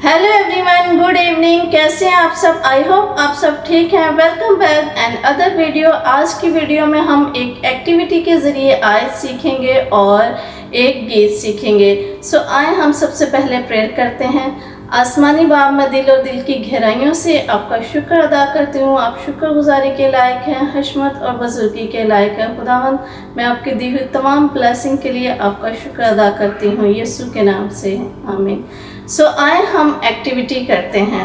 Hello everyone, good evening. कैसे हैं आप सब? आई होप आप सब ठीक हैं। Welcome back and other video. आज की वीडियो में हम एक एक्टिविटी के ज़रिए आयत सीखेंगे और एक गीत सीखेंगे। सो आए हम सबसे पहले प्रेयर करते हैं। आसमानी बाप, मैं दिल और दिल की गहराइयों से आपका शुक्र अदा करती हूँ। आप शुक्रगुजारी के लायक हैं, हशमत और बुजुर्गी के लायक हैं। खुदावंद, मैं आपकी दी हुई तमाम ब्लेसिंग के लिए आपका शुक्र अदा करती हूँ, यीशु के नाम से, आमीन। सो आए हम एक्टिविटी करते हैं।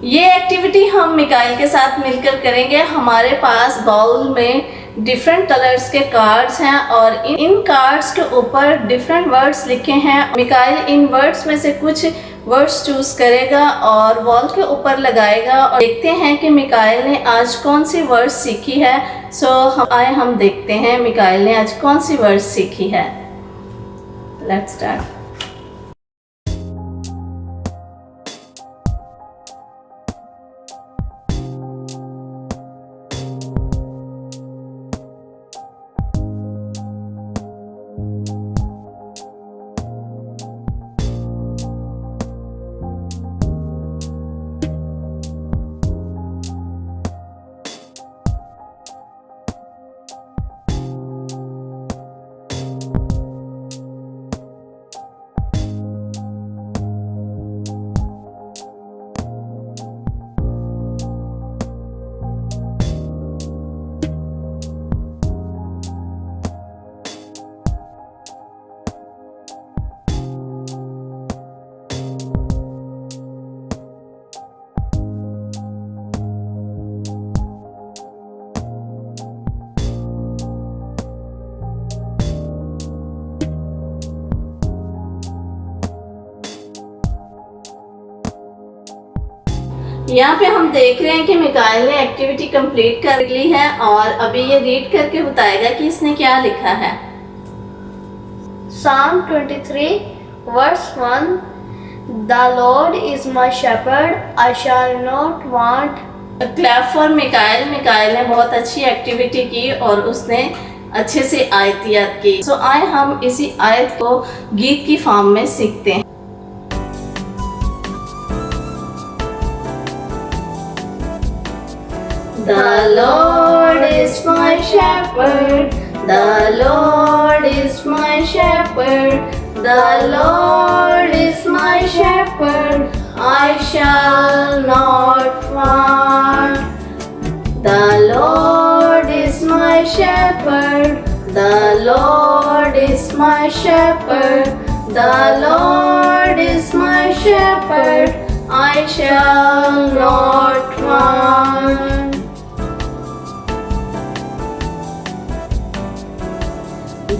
ये एक्टिविटी हम मिकाइल के साथ मिलकर करेंगे। हमारे पास बाउल में डिफरेंट कलर्स के कार्ड्स हैं और इन कार्ड्स के ऊपर डिफरेंट वर्ड्स लिखे हैं। मिकाइल इन वर्ड्स में से कुछ वर्ड्स चूज करेगा और वॉल के ऊपर लगाएगा और देखते हैं कि मिकाइल ने आज कौन सी वर्ड्स सीखी है। सो हम देखते हैं मिकाइल ने आज कौन सी वर्ड्स सीखी है। Let's start. यहाँ पे हम देख रहे हैं कि मिकाइल ने एक्टिविटी कंप्लीट कर ली है और अभी ये रीड करके बताएगा कि इसने क्या लिखा है। Psalm 23 verse 1 The Lord is my shepherd, I shall not want. Clap for Mikail. Mikail ने बहुत अच्छी एक्टिविटी की और उसने अच्छे से आयत याद की। सो आए हम इसी आयत को गीत की फॉर्म में सीखते हैं। The Lord is my shepherd, the Lord is my shepherd, the Lord is my shepherd, I shall not want. The Lord is my shepherd, the Lord is my shepherd, the Lord is my shepherd, I shall not want.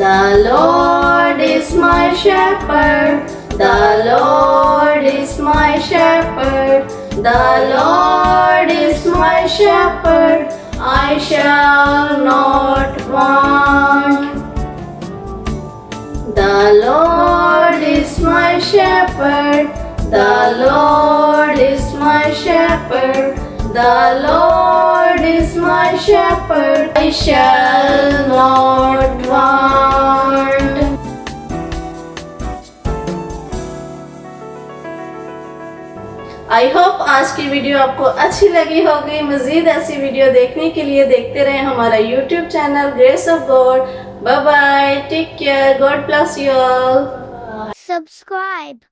The Lord is my shepherd, the Lord is my shepherd, the Lord is my shepherd, I shall not want. The Lord is my shepherd, the Lord is my shepherd, the Lord is my shepherd, I shall not want. I hope आज की video आपको अच्छी लगी होगी। मज़ीद ऐसी video देखने के लिए देखते रहें हमारा YouTube channel Grace of God. Bye bye, take care, God bless you all. Subscribe.